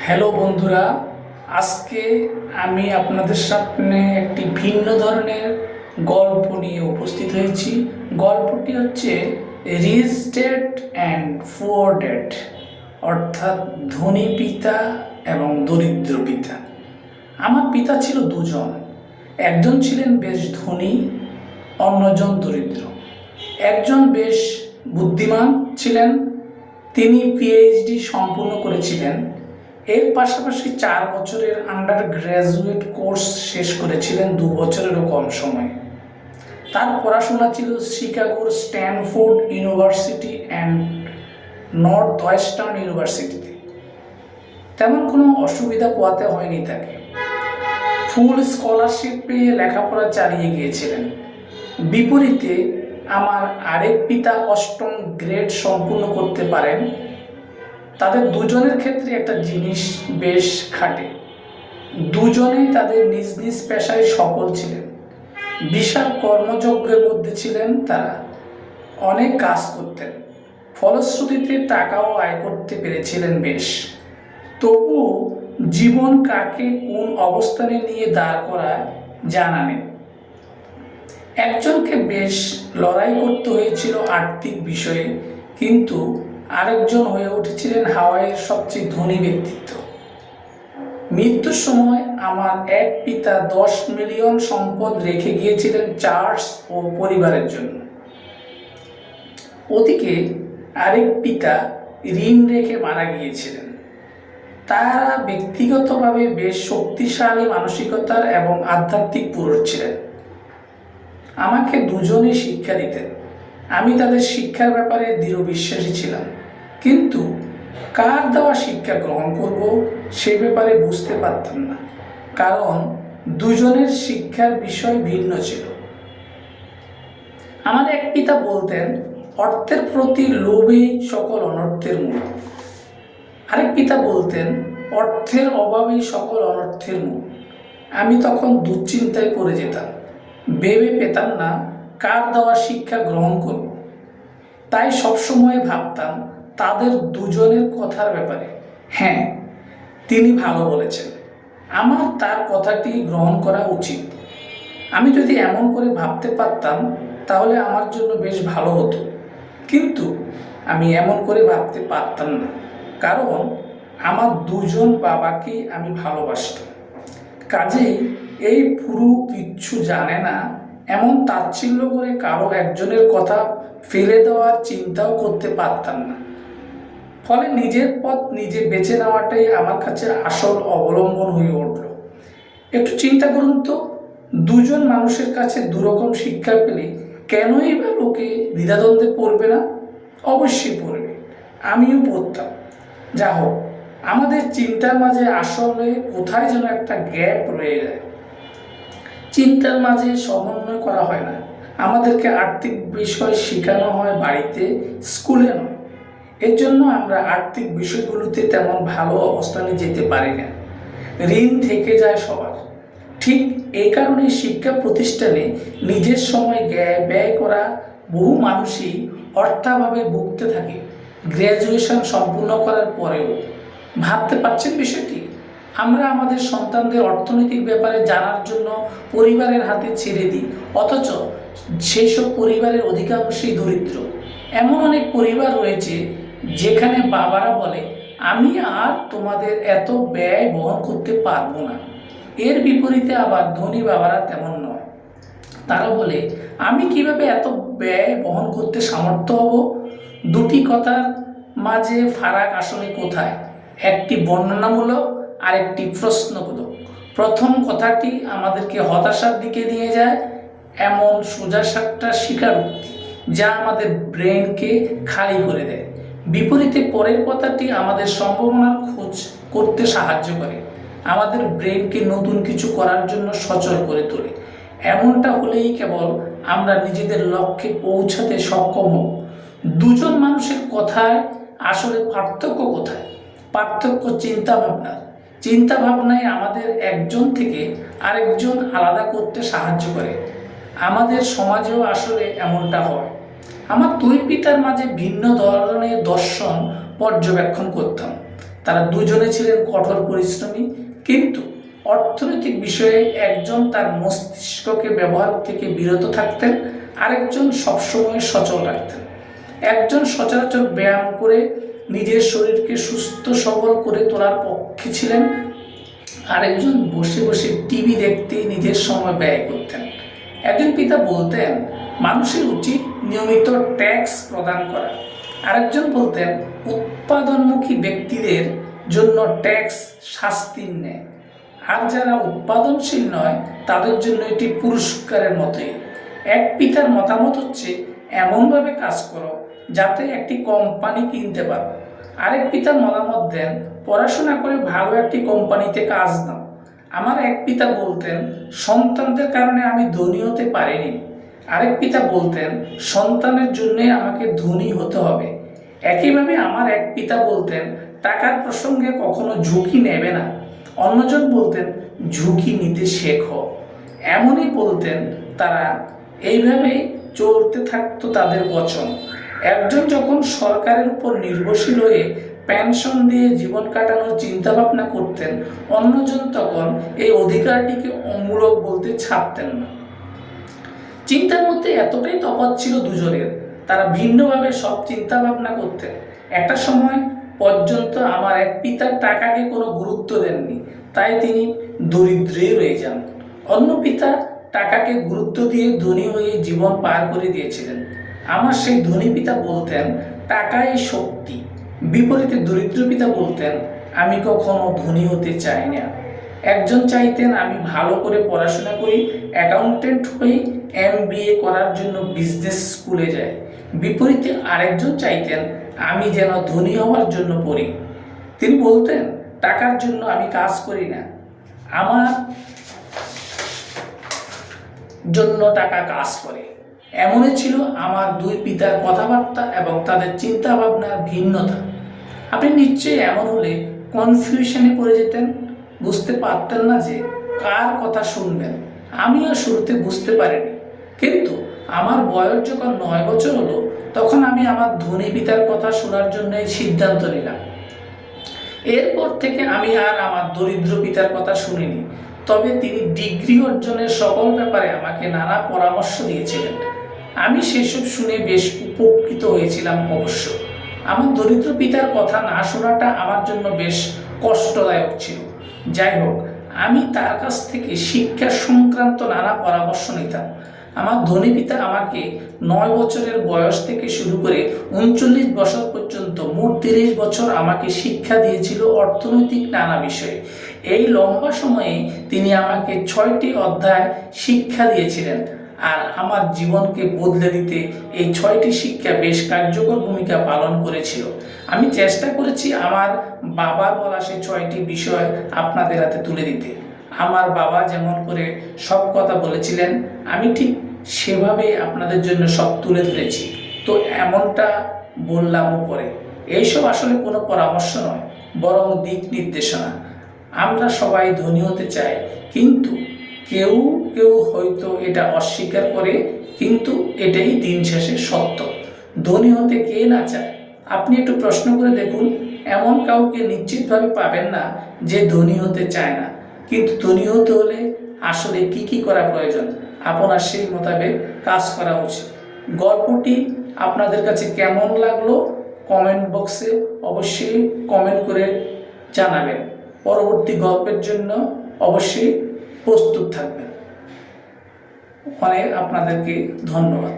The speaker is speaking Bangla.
হ্যালো বন্ধুরা, আজকে আমি আপনাদের সামনে একটি ভিন্ন ধরনের গল্প নিয়ে উপস্থিত হয়েছি। গল্পটি হচ্ছে rich dad and poor dad, অর্থাৎ ধনী পিতা এবং দরিদ্র পিতা। আমার পিতা ছিল দুজন, একজন ছিলেন বেশ ধনী, অন্যজন দরিদ্র। একজন বেশ বুদ্ধিমান ছিলেন, তিনি পিএইচডি সম্পূর্ণ করেছিলেন। এর পাশাপাশি 4 বছরের আন্ডার গ্র্যাজুয়েট কোর্স শেষ করেছিলেন 2 বছরেরও কম সময়ে। তার পড়াশোনা ছিল শিকাগোর Stanford university and northwestern ইউনিভার্সিটিতে। তেমন কোনো অসুবিধা পোয়াতে হয়নি তাকে। ফুল স্কলারশিপ পেয়ে লেখাপড়া চালিয়ে গিয়েছিলেন। বিপরীতে আমার আরেক পিতা 8ম গ্রেড সম্পূর্ণ করতে পারেন। তাদের দুজনের ক্ষেত্রে একটা জিনিস বেশ খাটে, দুজনেই তাদের নিজ নিজ পেশায় সফল ছিলেন, বিশাল কর্মযজ্ঞের মধ্যে ছিলেন। তারা অনেক কাজ করতেন, ফলশ্রুতিতে টাকাও আয় করতে পেরেছিলেন বেশ। তবুও জীবন কাকে কোন অবস্থানে নিয়ে দাঁড় করায় জানা নেই। একজনকে বেশ লড়াই করতে হয়েছিল আর্থিক বিষয়ে, কিন্তু আরেকজন হয়ে উঠেছিলেন হাওয়াইয়ের সবচেয়ে ধনী ব্যক্তিত্ব। মৃত্যুর সময় আমার এক পিতা 10 মিলিয়ন সম্পদ রেখে গিয়েছিলেন চার্চ ও পরিবারের জন্য। ওদিকে আরেক পিতা ঋণ রেখে মারা গিয়েছিলেন। তারা ব্যক্তিগতভাবে বেশ শক্তিশালী মানসিকতার এবং আধ্যাত্মিক পুরুষ ছিলেন। আমাকে দুজনেই শিক্ষা দিতেন। আমি তাদের শিক্ষার ব্যাপারে দৃঢ় বিশ্বাসী ছিলাম, কিন্তু কার দেওয়া শিক্ষা গ্রহণ করব সে ব্যাপারে বুঝতে পারতাম না, কারণ দুজনের শিক্ষার বিষয় ভিন্ন ছিল। আমার এক পিতা বলতেন, অর্থের প্রতি লোভই সকল অনর্থের মূল। আরেক পিতা বলতেন, অর্থের অভাবেই সকল অনর্থের মূল। আমি তখন দুশ্চিন্তায় পড়ে যেতাম, ভেবে পেতাম না কার দেওয়া শিক্ষা গ্রহণ করব। তাই সবসময় ভাবতাম তাদের দুজনের কথার ব্যাপারে। হ্যাঁ, তিনি ভালো বলেছেন, আমার তার কথাটি গ্রহণ করা উচিত। আমি যদি এমন করে ভাবতে পারতাম তাহলে আমার জন্য বেশ ভালো হতো, কিন্তু আমি এমন করে ভাবতে পারতাম না, কারণ আমার দুজন বাবাকে আমি ভালোবাসতাম। কাজেই এই পুরো কিচ্ছু জানে না এমন তাচ্ছিল্য করে কারো একজনের কথা ফেলে দেওয়ার চিন্তাও করতে পারতাম না। ফলে নিজের পথ নিজে বেছে নেওয়াটাই আমার কাছে আসল অবলম্বন হয়ে উঠল। একটু চিন্তা করুন তো, দুজন মানুষের কাছে দুরকম শিক্ষা পেলে কেনই বা লোকে দ্বিধাদ্বন্দ্বে পড়বে না? অবশ্যই পড়বে, আমিও পড়তাম। যা হোক, আমাদের চিন্তার মাঝে আসলে কোথায় যেন একটা গ্যাপ রয়ে যায়। চিন্তার মাঝে সমন্বয় করা হয় না। আমাদেরকে আর্থিক বিষয় শেখানো হয় বাড়িতে, স্কুলে নয়। এর জন্য আমরা আর্থিক বিষয়গুলোতে তেমন ভালো অবস্থানে যেতে পারি না, ঋণ থেকে যায় সবার। ঠিক এই কারণে শিক্ষা প্রতিষ্ঠানে নিজের সময় ব্যয় করা বহু মানুষই অর্থাভাবে ভুগতে থাকে গ্র্যাজুয়েশন সম্পূর্ণ করার পরেও। ভাবতে পারছেন বিষয়টি? আমরা আমাদের সন্তানদের অর্থনৈতিক ব্যাপারে জানার জন্য পরিবারের হাতে ছেড়ে দিই, অথচ সেই সব পরিবারের অধিকাংশই দরিদ্র। এমন অনেক পরিবার রয়েছে যেখানে বাবারা বলে, আমি আর তোমাদের এত ব্যয় বহন করতে পারবো না। এর বিপরীতে আবার ধনী বাবারা তেমন নয়, তারা বলে, আমি কিভাবে এত ব্যয় বহন করতে সামর্থ্য হব? দুটি কথার মাঝে ফারাক আসলে কোথায়? একটি বর্ণনামূলক আর একটি প্রশ্নবোধক। প্রথম কথাটি আমাদেরকে হতাশার দিকে নিয়ে যায়, এমন সোজাসাপটা স্বীকারোক্তি যা আমাদের ব্রেনকে খালি করে দেয়। বিপরীতে পরের কথাটি আমাদের সম্ভাবনার খোঁজ করতে সাহায্য করে, আমাদের ব্রেনকে নতুন কিছু করার জন্য সচল করে তোলে। এমনটা হলেই কেবল আমরা নিজেদের লক্ষ্যে পৌঁছাতে সক্ষম হব। দুজন মানুষের কথায় আসলে পার্থক্য কোথায়? পার্থক্য চিন্তাভাবনার। চিন্তাভাবনায় আমাদের একজন থেকে আরেকজন আলাদা করতে সাহায্য করে। আমাদের সমাজেও আসলে এমনটা হয়। আমার দুই পিতার মাঝে ভিন্ন ধরনের দর্শন পর্যবেক্ষণ করতাম। তারা দুজনে ছিলেন কঠোর পরিশ্রমী, কিন্তু অর্থনৈতিক বিষয়ে একজন তার মস্তিষ্ককে ব্যবহার থেকে বিরত থাকতেন, আরেকজন সবসময় সচল রাখতেন। একজন সচরাচর ব্যায়াম করে নিজের শরীরকে সুস্থ সবল করে তোলার পক্ষে ছিলেন, আরেকজন বসে বসে টিভি দেখতে নিজের সময় ব্যয় করতেন। একজন পিতা বলতেন মানুষের উচিত নিয়মিত ট্যাক্স প্রদান করা, আরেকজন বলতেন উৎপাদনমুখী ব্যক্তিদের জন্য ট্যাক্স শাস্তির ন্যায়, আর যারা উৎপাদনশীল নয় তাদের জন্য এটি পুরস্কারের মতোই। এক পিতার মতামত হচ্ছে এমনভাবে কাজ করো যাতে একটি কোম্পানি কিনতে পারো, আরেক পিতার মতামত দেন পড়াশোনা করে ভালো একটি কোম্পানিতে কাজ নাও। আমার এক পিতা বলতেন সন্তানদের কারণে আমি ধনী হতে পারিনি, আরেক পিতা বলতেন সন্তানের জন্য আমাকে ধনী হতে হবে। একইভাবে আমার এক পিতা বলতেন টাকার প্রসঙ্গে কখনো ঝুঁকি নেবে না, অন্যজন বলতেন ঝুঁকি নিতে শেখো। এমনই বলতেন তারা, এইভাবেই চলতে থাকতো তাদের বচন। একজন যখন সরকারের উপর নির্ভরশীল হয়ে পেনশন দিয়ে জীবন কাটানোর চিন্তা ভাবনা করতেন, অন্যজন তখন এই অধিকারটিকে অমূলক বলতে ছাড়তেন না। চিন্তার মধ্যে এতটাই তফাৎ ছিল দুজনের, তারা ভিন্নভাবে সব চিন্তা ভাবনা করতেন। একটা সময় পর্যন্ত আমার এক পিতার টাকাকে কোনো গুরুত্ব দেননি, তাই তিনি দরিদ্রই রয়ে যান। অন্য পিতা টাকাকে গুরুত্ব দিয়ে ধনী হয়ে জীবন পার করে দিয়েছিলেন। আমার সেই ধনী পিতা বলতেন টাকাই শক্তি, বিপরীতে দরিদ্র পিতা বলতেন আমি কখনো ধনী হতে চাই না। একজন চাইতেন আমি ভালো করে পড়াশোনা করি, অ্যাকাউন্টেন্ট হই, MBA করার জন্য বিজনেস স্কুলে যাই, বিপরীতে আরেকজন চাইতেন আমি যেন ধনী হওয়ার জন্য পড়ি। তিনি বলতেন টাকার জন্য আমি কাজ করি না, আমার জন্য টাকা কাজ করে। এমনই ছিল আমার দুই পিতার কথাবার্তা এবং তাদের চিন্তা ভাবনার ভিন্নতা। আপনি নিশ্চয়ই এমন হলে কনফিউশনে পড়ে যেতেন, বুঝতে পারতেন না যে কার কথা শুনবেন। আমিও শুরুতে বুঝতে পারিনি, কিন্তু আমার বয়স যখন 9 বছর হলো তখন আমি আমার ধনী পিতার কথা শোনার জন্য সিদ্ধান্ত নিলাম। এরপর থেকে আমি আর আমার দরিদ্র পিতার কথা শুনিনি, তবে তিনি ডিগ্রি অর্জনের সকল ব্যাপারে আমাকে নানা পরামর্শ দিয়েছিলেন। আমি সেসব শুনে বেশ উপকৃত হয়েছিলাম। অবশ্য আমার দরিদ্র পিতার কথা না শোনাটা আমার জন্য বেশ কষ্টদায়ক ছিল। যাই হোক, আমি তার কাছ থেকে শিক্ষা সংক্রান্ত নানা পরামর্শ নিতাম। আমার ধনী পিতা আমাকে 9 বছরের বয়স থেকে শুরু করে 39 বছর পর্যন্ত মোট 30 বছর আমাকে শিক্ষা দিয়েছিল অর্থনৈতিক নানা বিষয়ে। এই লম্বা সময়ে তিনি আমাকে 6টি অধ্যায় শিক্ষা দিয়েছিলেন, আর আমার জীবনকে বদলে দিতে এই 6টি শিক্ষা বেশ কার্যকর ভূমিকা পালন করেছিল। আমি চেষ্টা করেছি আমার বাবার বলা সেই 6টি বিষয় আপনাদের হাতে তুলে দিতে। আমার বাবা যেমন করে সব কথা বলেছিলেন, আমি ঠিক সেভাবে আপনাদের জন্য সব তুলে ধরেছি। তো এমনটা বললাম উপরে, এইসব আসলে কোনো পরামর্শ নয়, বরং দিক নির্দেশনা। আমরা সবাই ধনী হতে চাই, কিন্তু কেউ কেউ হয়তো এটা অস্বীকার করে, কিন্তু এটাই দিন শেষে সত্য। ধনী হতে কে না চায়? আপনি একটু প্রশ্ন করে দেখুন, এমন কাউকে নিশ্চিতভাবে পাবেন না যে ধনী হতে চায় না। কিন্তু ধনী হতে হলে আসলে কি করা প্রয়োজন, আপনার সেই মোতাবেক কাজ করা উচিত। গল্পটি আপনাদের কাছে কেমন লাগলো কমেন্ট বক্সে অবশ্যই কমেন্ট করে জানাবেন। পরবর্তী গল্পের জন্য অবশ্যই প্রস্তুত থাকবেন। অনেক আপনাদেরকে ধন্যবাদ।